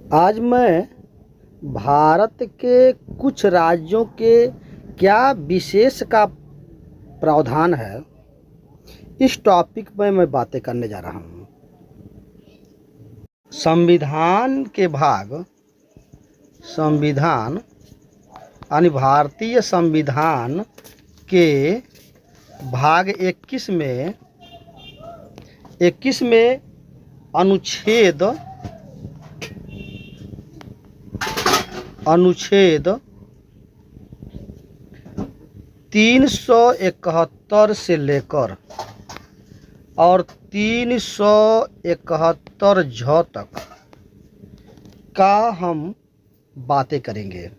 आज मैं भारत के कुछ राज्यों के क्या विशेष का प्रावधान है, इस टॉपिक में मैं बातें करने जा रहा हूँ। संविधान यानी भारतीय संविधान के भाग 21 में अनुच्छेद 371 से लेकर और 371 झ तक का हम बातें करेंगे।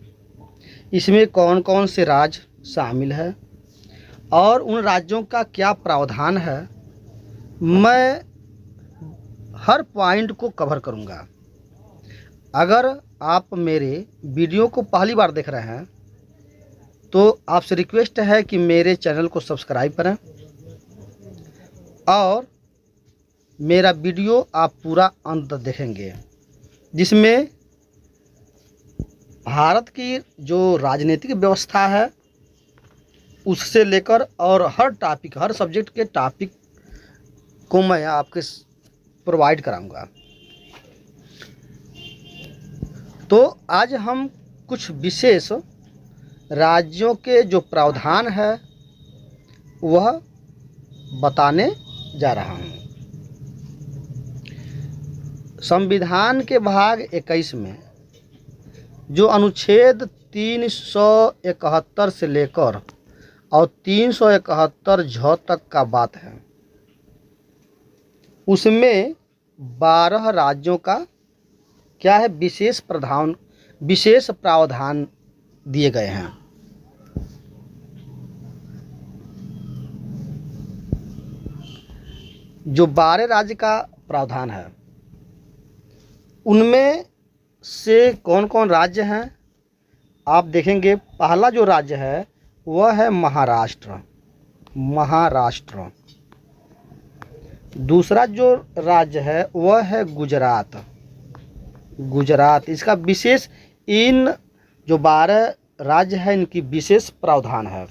इसमें कौन कौन से राज्य शामिल है और उन राज्यों का क्या प्रावधान है, मैं हर पॉइंट को कवर करूंगा। अगर आप मेरे वीडियो को पहली बार देख रहे हैं तो आपसे रिक्वेस्ट है कि मेरे चैनल को सब्सक्राइब करें और मेरा वीडियो आप पूरा अंत तक देखेंगे, जिसमें भारत की जो राजनीतिक व्यवस्था है उससे लेकर और हर सब्जेक्ट के टॉपिक को मैं आपके प्रोवाइड कराऊंगा। तो आज हम कुछ विशेष राज्यों के जो प्रावधान है वह बताने जा रहा हूँ। संविधान के भाग 21 में जो अनुच्छेद 371 से लेकर और 371 झ तक का बात है, उसमें 12 राज्यों का क्या है विशेष प्रावधान दिए गए हैं। जो 12 राज्य का प्रावधान है उनमें से कौन कौन राज्य हैं आप देखेंगे। पहला जो राज्य है वह है महाराष्ट्र। दूसरा जो राज्य है वह है गुजरात। इसका विशेष, इन जो 12 राज्य हैं इनकी विशेष प्रावधान है।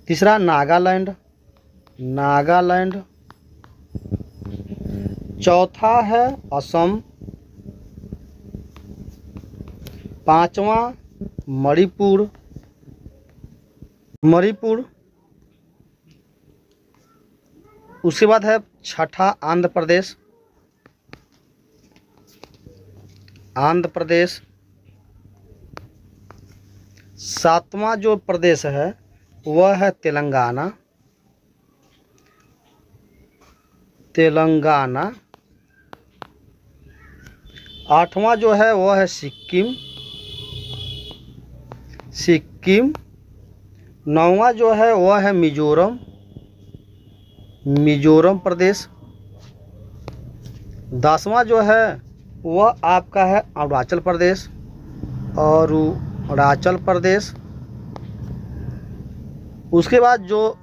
तीसरा नागालैंड। चौथा है असम। पांचवा मणिपुर। उसके बाद है छठा आंध्र प्रदेश। सातवां जो प्रदेश है वह है तेलंगाना। आठवां जो है वह है सिक्किम। नौवां जो है वह है मिजोरम प्रदेश। 10वां जो है वह आपका है अरुणाचल प्रदेश। उसके बाद जो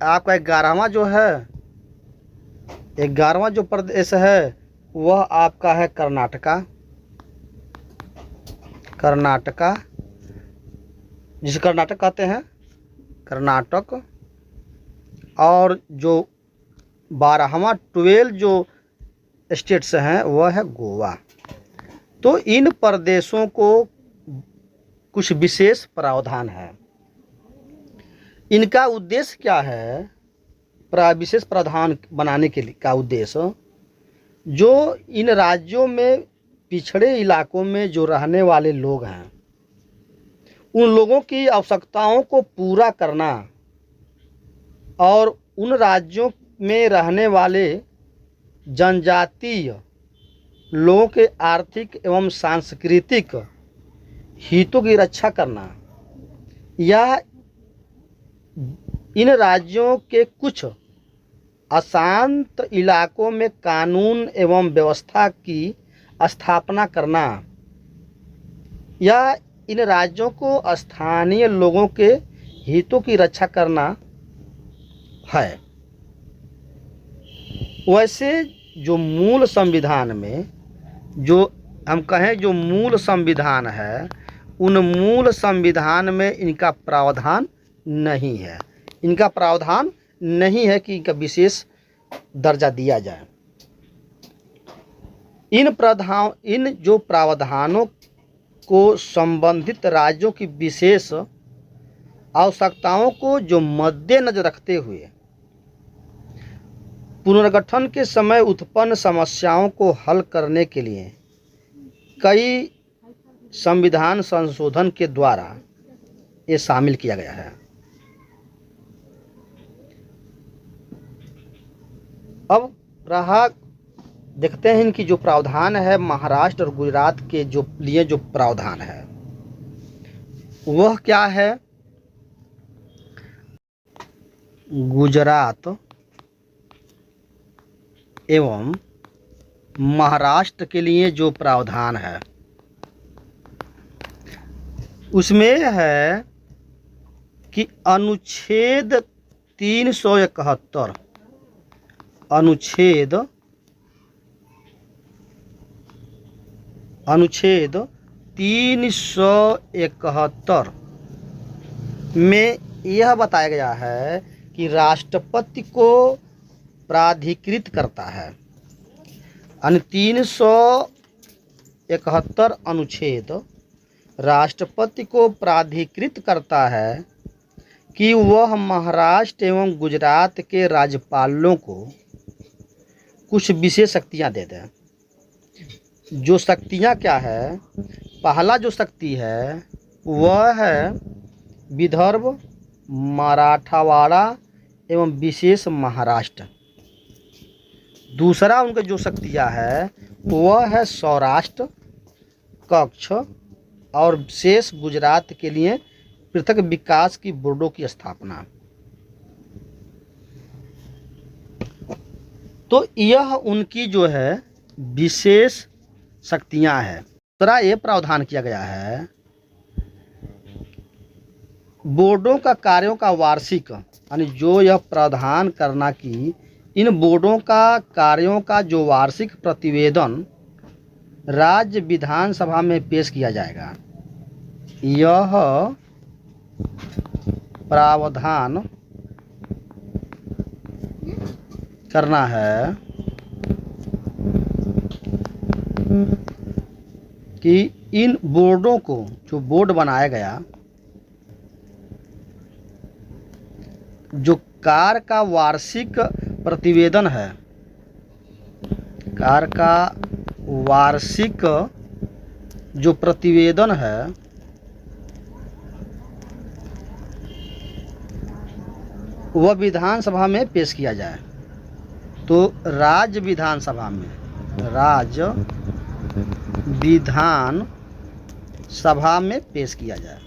आपका 11वां जो है 11वां जो प्रदेश है वह आपका है कर्नाटका, जिसे कर्नाटक कहते हैं, कर्नाटक। और जो 12 जो स्टेट्स हैं वह है गोवा। तो इन प्रदेशों को कुछ विशेष प्रावधान है। इनका उद्देश्य क्या है? विशेष प्रावधान बनाने का उद्देश्य, जो इन राज्यों में पिछड़े इलाकों में जो रहने वाले लोग हैं उन लोगों की आवश्यकताओं को पूरा करना और उन राज्यों में रहने वाले जनजातीय लोगों के आर्थिक एवं सांस्कृतिक हितों की रक्षा करना, या इन राज्यों के कुछ अशांत इलाकों में कानून एवं व्यवस्था की स्थापना करना, या इन राज्यों को स्थानीय लोगों के हितों की रक्षा करना है। वैसे जो मूल संविधान में जो हम कहें जो मूल संविधान है, उन मूल संविधान में इनका प्रावधान नहीं है। इनका प्रावधान नहीं है कि इनका विशेष दर्जा दिया जाए। इन जो प्रावधानों को संबंधित राज्यों की विशेष आवश्यकताओं को जो मद्देनजर रखते हुए पुनर्गठन के समय उत्पन्न समस्याओं को हल करने के लिए कई संविधान संशोधन के द्वारा ये शामिल किया गया है। अब रहा देखते हैं इनकी जो प्रावधान है, महाराष्ट्र और गुजरात के जो लिए जो प्रावधान है वह क्या है। गुजरात एवं महाराष्ट्र के लिए जो प्रावधान है उसमें है कि अनुच्छेद 371 अनुच्छेद 371 में यह बताया गया है कि राष्ट्रपति को प्राधिकृत करता है। 371 अनुच्छेद राष्ट्रपति को प्राधिकृत करता है कि वह महाराष्ट्र एवं गुजरात के राज्यपालों को कुछ विशेष शक्तियां दे दें। जो शक्तियां क्या है, पहला जो शक्ति है वह है विदर्भ, मराठवाड़ा एवं विशेष महाराष्ट्र। दूसरा उनका जो शक्तियां है वह है सौराष्ट्र, कच्छ और शेष गुजरात के लिए पृथक विकास की बोर्डों की स्थापना। तो यह उनकी जो है विशेष शक्तियां हैं। दूसरा ये प्रावधान किया गया है बोर्डों का कार्यों का वार्षिक, यानी जो यह प्रावधान करना कि इन बोर्डों का कार्यों का जो वार्षिक प्रतिवेदन राज्य विधानसभा में पेश किया जाएगा। यह प्रावधान करना है कि इन बोर्डों को, जो बोर्ड बनाया गया, जो कार्य का वार्षिक प्रतिवेदन है, कार्य का वार्षिक जो प्रतिवेदन है वह विधानसभा में पेश किया जाए। तो राज्य विधानसभा में पेश किया जाए,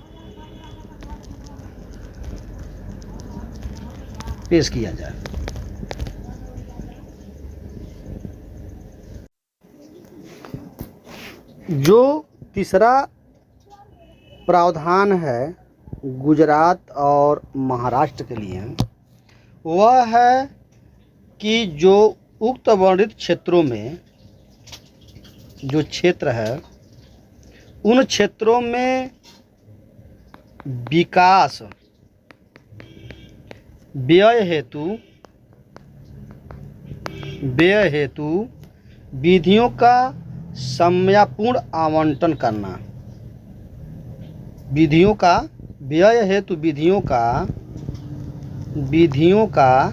जो तीसरा प्रावधान है गुजरात और महाराष्ट्र के लिए वह है कि जो उक्त वर्णित क्षेत्रों में जो क्षेत्र है उन क्षेत्रों में विकास व्यय हेतु विधियों का समयपूर्ण आवंटन करना, विधियों का व्यय हेतु विधियों का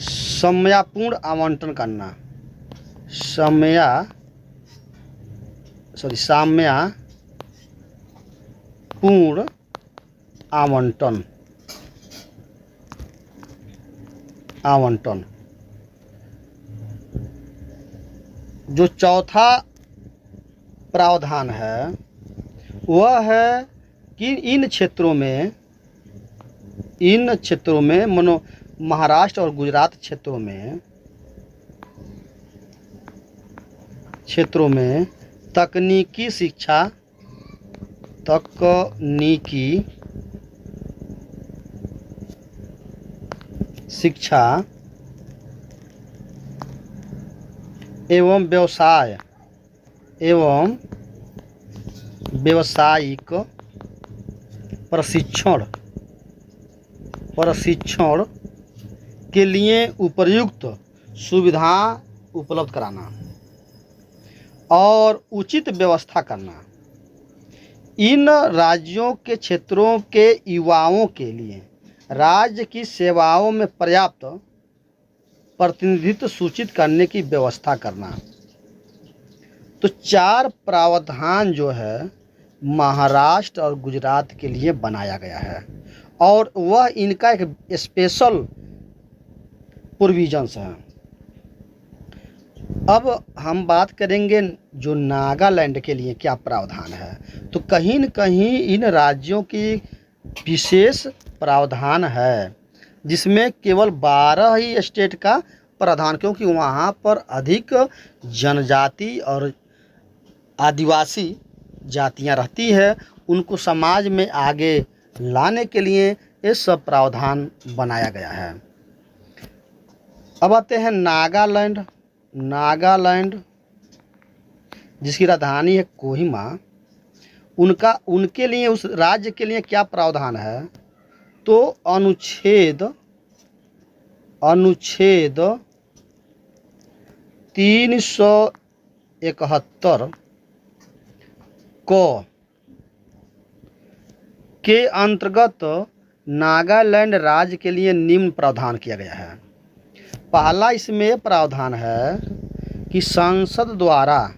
समयपूर्ण आवंटन करना, साम्यपूर्ण आवंटन। जो चौथा प्रावधान है वह है कि इन क्षेत्रों में महाराष्ट्र और गुजरात क्षेत्रों में तकनीकी शिक्षा एवं व्यवसाय एवं व्यावसायिक प्रशिक्षण के लिए उपयुक्त सुविधा उपलब्ध कराना और उचित व्यवस्था करना। इन राज्यों के क्षेत्रों के युवाओं के लिए राज्य की सेवाओं में पर्याप्त प्रतिनिधित्व सूचित करने की व्यवस्था करना। तो 4 प्रावधान जो है महाराष्ट्र और गुजरात के लिए बनाया गया है और वह इनका एक स्पेशल प्रोविजंस है। अब हम बात करेंगे जो नागालैंड के लिए क्या प्रावधान है। तो कहीं न कहीं इन राज्यों की विशेष प्रावधान है जिसमें केवल 12 ही स्टेट का प्रावधान, क्योंकि वहाँ पर अधिक जनजाति और आदिवासी जातियाँ रहती है, उनको समाज में आगे लाने के लिए ये सब प्रावधान बनाया गया है। अब आते हैं नागालैंड जिसकी राजधानी है कोहिमा, उनके लिए उस राज्य के लिए क्या प्रावधान है। तो अनुच्छेद 371 के अंतर्गत नागालैंड राज्य के लिए निम्न प्रावधान किया गया है। पहला इसमें प्रावधान है कि संसद द्वारा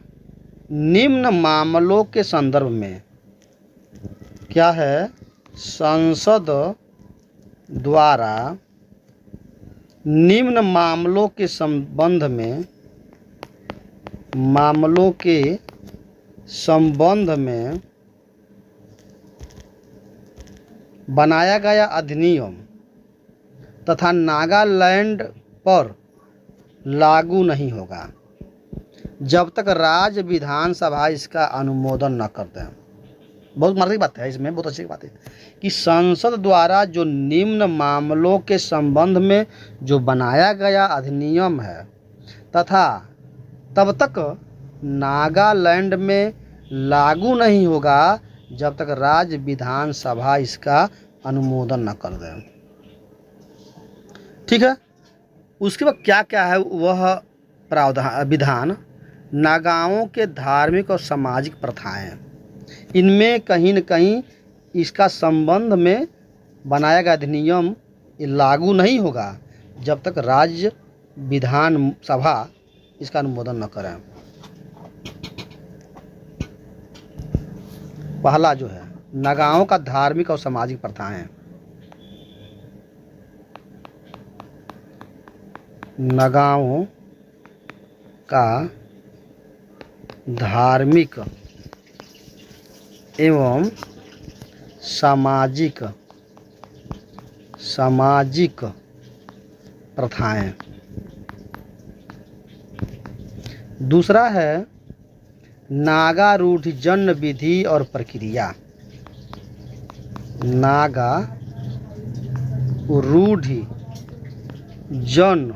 निम्न मामलों के संदर्भ में, क्या है, संसद द्वारा निम्न मामलों के संबंध में बनाया गया अधिनियम तथा नागालैंड पर लागू नहीं होगा जब तक राज्य विधानसभा इसका अनुमोदन न कर दें। बहुत मर्जी बात है, इसमें बहुत अच्छी बात है कि संसद द्वारा जो निम्न मामलों के संबंध में जो बनाया गया अधिनियम है तथा तब तक नागालैंड में लागू नहीं होगा जब तक राज्य विधानसभा इसका अनुमोदन न कर दे। ठीक है। उसके बाद क्या क्या है वह प्रावधान विधान। नागाओं के धार्मिक और सामाजिक प्रथाएं, इनमें कहीं न कहीं इसका संबंध में बनाया गया अधिनियम लागू नहीं होगा जब तक राज्य विधानसभा इसका अनुमोदन न करें। पहला जो है नागाओं का धार्मिक और सामाजिक प्रथाएं। नागाओं का धार्मिक एवं सामाजिक प्रथाएं। दूसरा है नागारूढ़ जन्म विधि और प्रक्रिया। नागारूढ़ जन्म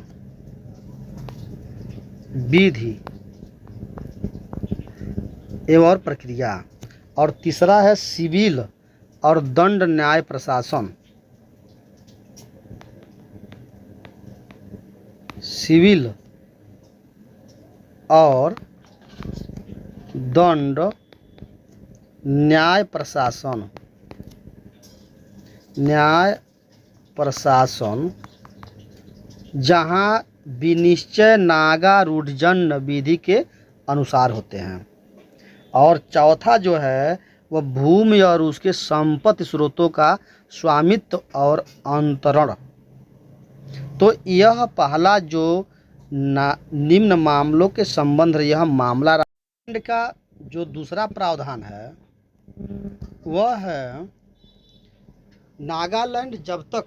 विधि एवं प्रक्रिया। और तीसरा है सिविल और दंड न्याय प्रशासन। सिविल और दंड न्याय प्रशासन जहाँ विनिश्चय नागारूढ़ विधि के अनुसार होते हैं। और चौथा जो है वह भूमि और उसके संपत्ति स्रोतों का स्वामित्व और अंतरण। तो यह पहला जो निम्न मामलों के संबंध यह मामला का जो दूसरा प्रावधान है वह है नागालैंड जब तक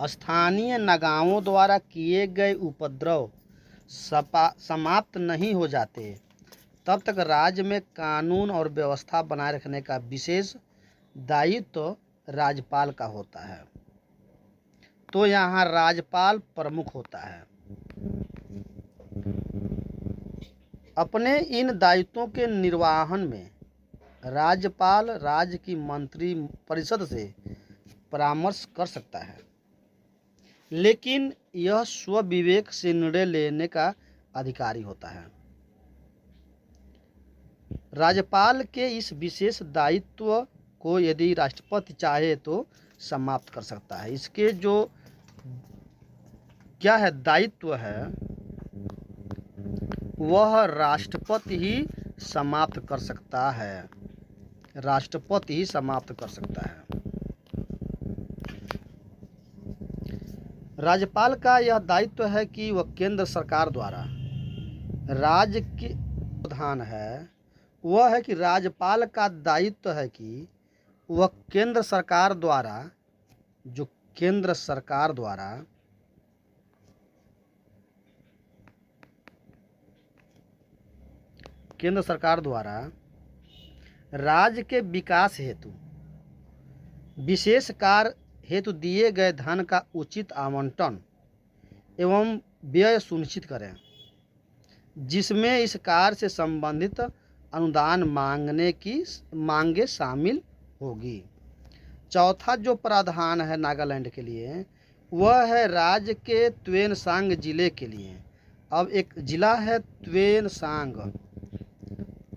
स्थानीय नागाओं द्वारा किए गए उपद्रव समाप्त नहीं हो जाते तब तक राज्य में कानून और व्यवस्था बनाए रखने का विशेष दायित्व राज्यपाल का होता है। तो यहाँ राज्यपाल प्रमुख होता है। अपने इन दायित्वों के निर्वहन में राज्यपाल राज्य की मंत्री परिषद से परामर्श कर सकता है, लेकिन यह स्वविवेक से निर्णय लेने का अधिकारी होता है। राज्यपाल के इस विशेष दायित्व को यदि राष्ट्रपति चाहे तो समाप्त कर सकता है। इसके जो क्या है दायित्व है वह राष्ट्रपति ही समाप्त कर सकता है, राष्ट्रपति ही समाप्त कर सकता है। राज्यपाल का यह दायित्व है कि वह केंद्र सरकार द्वारा राज्य के प्रधान है, वह है कि राज्यपाल का दायित्व है कि वह केंद्र सरकार द्वारा केंद्र सरकार द्वारा राज्य के विकास हेतु विशेष कार्य हेतु दिए गए धन का उचित आवंटन एवं व्यय सुनिश्चित करें, जिसमें इस कार्य से संबंधित अनुदान मांगे शामिल होगी। चौथा जो प्रावधान है नागालैंड के लिए वह है राज्य के त्वेनसांग जिले के लिए। अब एक जिला है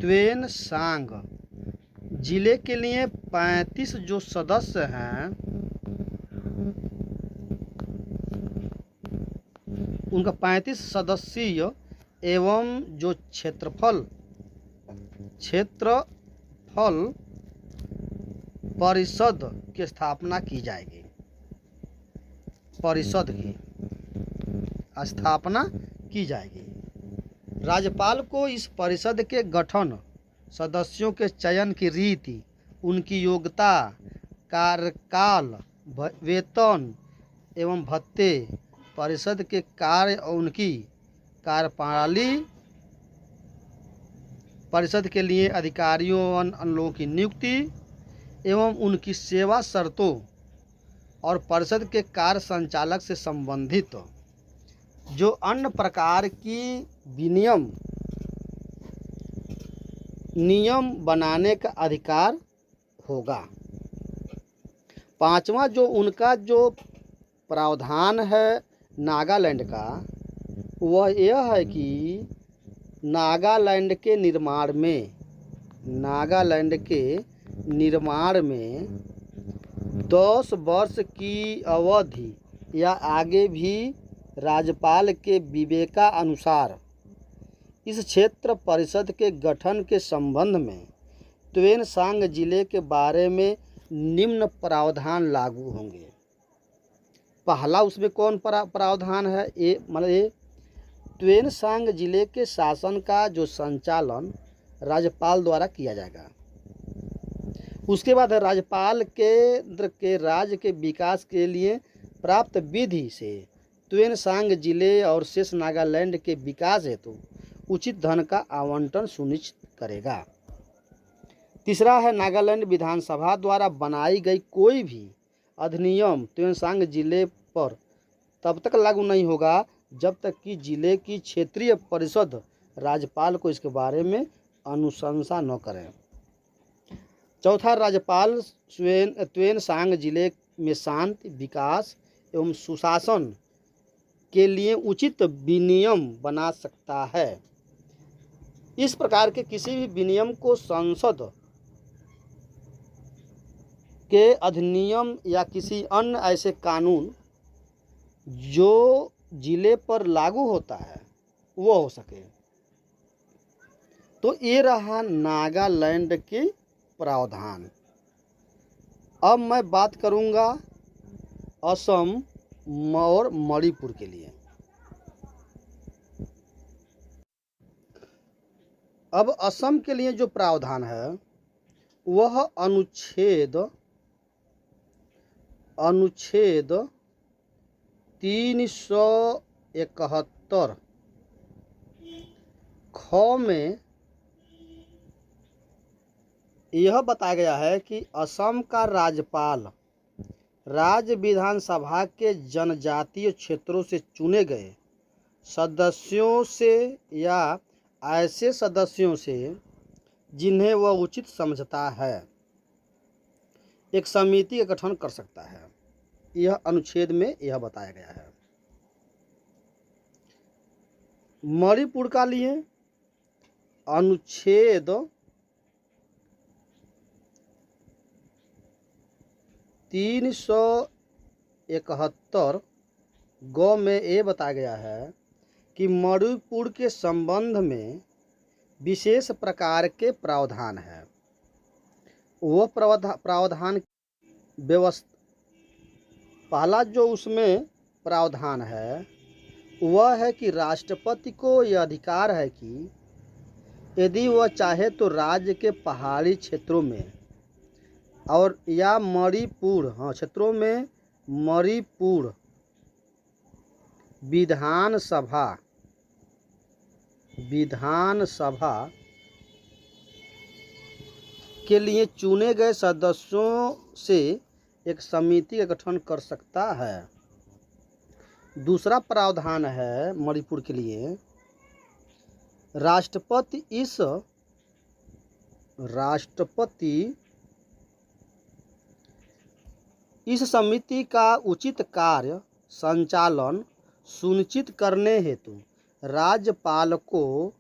त्वेनसांग जिले के लिए 35 जो सदस्य हैं उनका 35 सदस्यीय एवं जो क्षेत्रफल परिषद की स्थापना की जाएगी। परिषद की स्थापना की जाएगी। राज्यपाल को इस परिषद के गठन, सदस्यों के चयन की रीति, उनकी योग्यता, कार्यकाल, वेतन एवं भत्ते, परिषद के कार्य और उनकी कार्यप्रणाली, परिषद के लिए अधिकारियों अन्य लोगों की नियुक्ति एवं उनकी सेवा शर्तों और परिषद के कार्य संचालक से संबंधित जो अन्य प्रकार की नियम बनाने का अधिकार होगा। पांचवा जो उनका जो प्रावधान है नागालैंड का वह यह है कि नागालैंड के निर्माण में 10 वर्ष की अवधि या आगे भी राज्यपाल के विवेकानुसार इस क्षेत्र परिषद के गठन के संबंध में त्वेनसांग जिले के बारे में निम्न प्रावधान लागू होंगे। पहला उसमें कौन प्रावधान है मतलब त्वेनसांग जिले के शासन का जो संचालन राज्यपाल द्वारा किया जाएगा। उसके बाद राज्यपाल केंद्र के राज्य के विकास के लिए प्राप्त विधि से त्वेनसांग जिले और शेष नागालैंड के विकास हेतु उचित धन का आवंटन सुनिश्चित करेगा। तीसरा है नागालैंड विधानसभा द्वारा बनाई गई कोई भी अधिनियम त्वेनसांग जिले पर तब तक लागू नहीं होगा जब तक कि जिले की क्षेत्रीय परिषद राज्यपाल को इसके बारे में अनुशंसा न करें। चौथा, राज्यपाल त्वेनसांग जिले में शांति, विकास एवं सुशासन के लिए उचित विनियम बना सकता है। इस प्रकार के किसी भी विनियम को संसद के अधिनियम या किसी अन्य ऐसे कानून जो जिले पर लागू होता है वो हो सके। तो ये रहा नागालैंड के प्रावधान। अब मैं बात करूंगा असम और मणिपुर के लिए। अब असम के लिए जो प्रावधान है वह अनुच्छेद 371 ख में यह बताया गया है कि असम का राज्यपाल राज्य विधानसभा के जनजातीय क्षेत्रों से चुने गए सदस्यों से या ऐसे सदस्यों से जिन्हें वह उचित समझता है एक समिति का गठन कर सकता है। यह अनुच्छेद में यह बताया गया है। मणिपुर का लिए अनुच्छेद 371 ग में ये बताया गया है कि मणिपुर के संबंध में विशेष प्रकार के प्रावधान है। वह प्रावधान व्यवस्था, पहला जो उसमें प्रावधान है वह है कि राष्ट्रपति को यह अधिकार है कि यदि वह चाहे तो राज्य के पहाड़ी क्षेत्रों में और या मणिपुर क्षेत्रों में मणिपुर विधानसभा के लिए चुने गए सदस्यों से एक समिति का गठन कर सकता है। दूसरा प्रावधान है मणिपुर के लिए, राष्ट्रपति इस समिति का उचित कार्य संचालन सुनिश्चित करने हेतु राज्यपाल को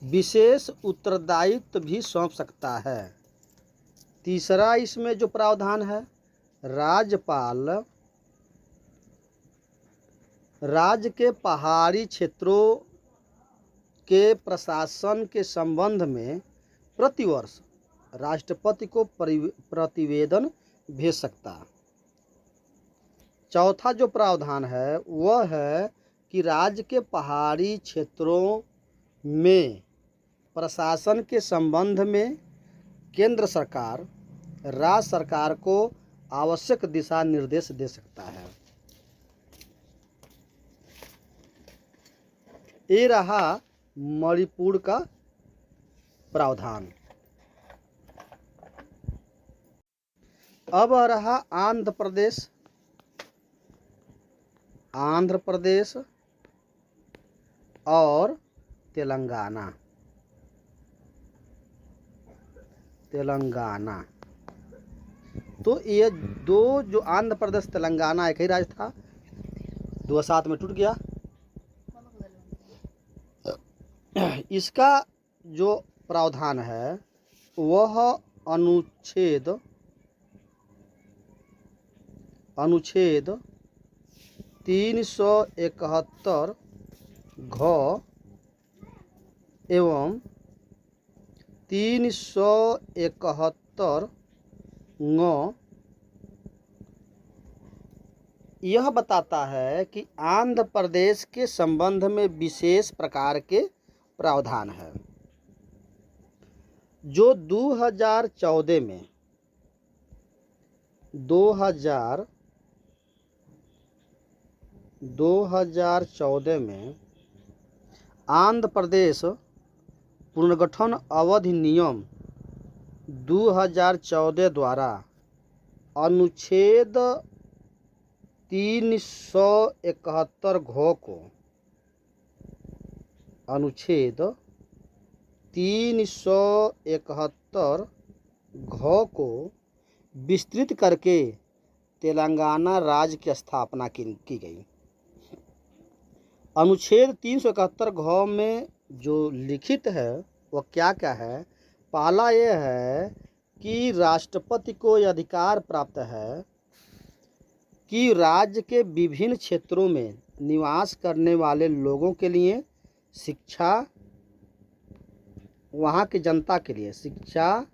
विशेष उत्तरदायित्व भी सौंप सकता है। तीसरा इसमें जो प्रावधान है, राज्यपाल राज्य के पहाड़ी क्षेत्रों के प्रशासन के संबंध में प्रतिवर्ष राष्ट्रपति को प्रतिवेदन भेज सकता। चौथा जो प्रावधान है वह है कि राज्य के पहाड़ी क्षेत्रों में प्रशासन के संबंध में केंद्र सरकार राज्य सरकार को आवश्यक दिशा निर्देश दे सकता है। ये रहा मणिपुर का प्रावधान। अब रहा आंध्र प्रदेश और तेलंगाना। तो ये दो जो आंध्र प्रदेश तेलंगाना एक ही राज्य था, 2007 में टूट गया। इसका जो प्रावधान है वह अनुच्छेद 371 घ एवं 371 ङ यह बताता है कि आंध्र प्रदेश के संबंध में विशेष प्रकार के प्रावधान है जो 2014 में आंध्र प्रदेश पुनर्गठन अधिनियम 2014 द्वारा अनुच्छेद 371 घ को विस्तृत करके तेलंगाना राज्य की स्थापना की गई। अनुच्छेद 371 घ में जो लिखित है वह क्या है? पहला यह है कि राष्ट्रपति को यह अधिकार प्राप्त है कि राज्य के विभिन्न क्षेत्रों में निवास करने वाले लोगों के लिए शिक्षा, वहाँ की जनता के लिए शिक्षा,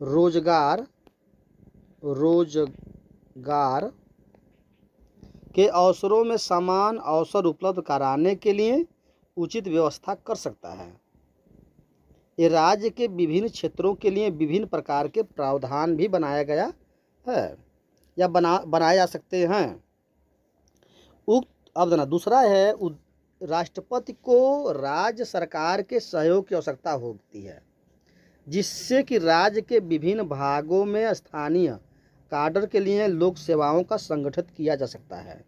रोजगार के अवसरों में समान अवसर उपलब्ध कराने के लिए उचित व्यवस्था कर सकता है। ये राज्य के विभिन्न क्षेत्रों के लिए विभिन्न प्रकार के प्रावधान भी बनाया गया है या बनाए जा सकते हैं। उक्त अब दूसरा है राष्ट्रपति को राज्य सरकार के सहयोग की आवश्यकता होती है, जिससे कि राज्य के विभिन्न भागों में स्थानीय काडर के लिए लोक सेवाओं का संगठित किया जा सकता है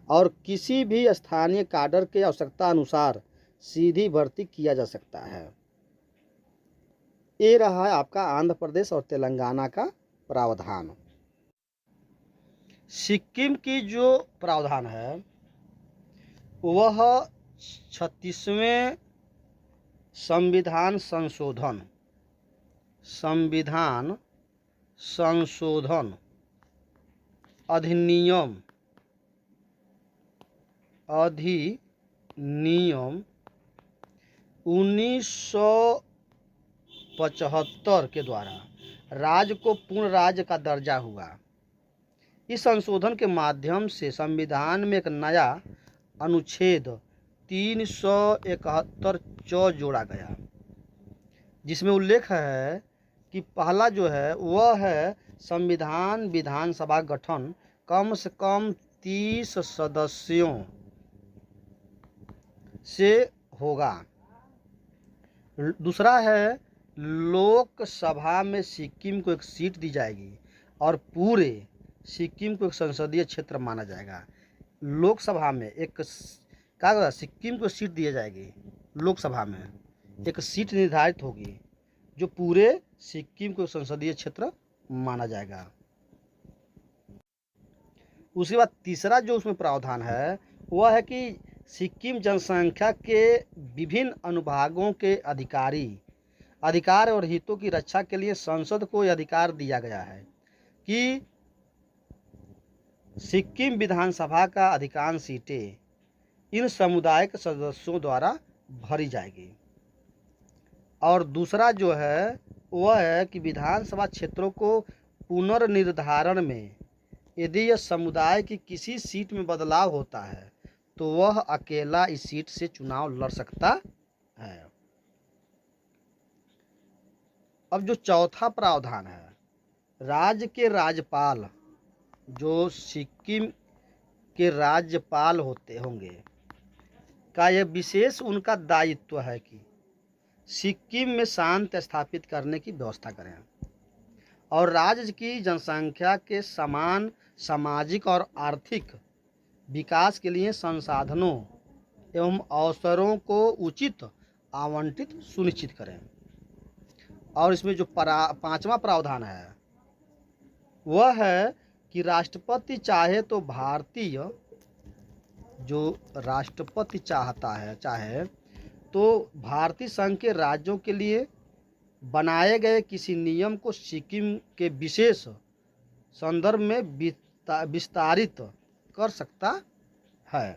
और किसी भी स्थानीय काडर के आवश्यकता अनुसार सीधी भर्ती किया जा सकता है। ये रहा है आपका आंध्र प्रदेश और तेलंगाना का प्रावधान। सिक्किम की जो प्रावधान है वह 36वें संविधान संशोधन अधिनियम 1975 के द्वारा राज्य को पूर्ण राज्य का दर्जा हुआ। इस संशोधन के माध्यम से संविधान में एक नया अनुच्छेद 371 जोड़ा गया, जिसमें उल्लेख है कि पहला जो है वह है संविधान विधानसभा गठन कम से कम 30 सदस्यों से होगा। दूसरा है लोकसभा में सिक्किम को एक सीट दी जाएगी और पूरे सिक्किम को एक संसदीय क्षेत्र माना जाएगा। लोकसभा में सिक्किम को सीट दी जाएगी, लोकसभा में एक सीट निर्धारित होगी जो पूरे सिक्किम को संसदीय क्षेत्र माना जाएगा। उसके बाद तीसरा जो उसमें प्रावधान है वह है कि सिक्किम जनसंख्या के विभिन्न अनुभागों के अधिकार और हितों की रक्षा के लिए संसद को यह अधिकार दिया गया है कि सिक्किम विधानसभा का अधिकांश सीटें इन समुदाय के सदस्यों द्वारा भरी जाएगी। और दूसरा जो है वह है कि विधानसभा क्षेत्रों को पुनर्निर्धारण में यदि यह समुदाय की किसी सीट में बदलाव होता है तो वह अकेला इस सीट से चुनाव लड़ सकता है। अब जो चौथा प्रावधान है, राज्य के राज्यपाल जो सिक्किम के राज्यपाल होंगे का यह विशेष उनका दायित्व है कि सिक्किम में शांति स्थापित करने की व्यवस्था करें और राज्य की जनसंख्या के समान सामाजिक और आर्थिक विकास के लिए संसाधनों एवं अवसरों को उचित आवंटित सुनिश्चित करें। और इसमें जो पांचवा प्रावधान है वह है कि राष्ट्रपति चाहे तो भारतीय संघ के राज्यों के लिए बनाए गए किसी नियम को सिक्किम के विशेष संदर्भ में विस्तारित कर सकता है।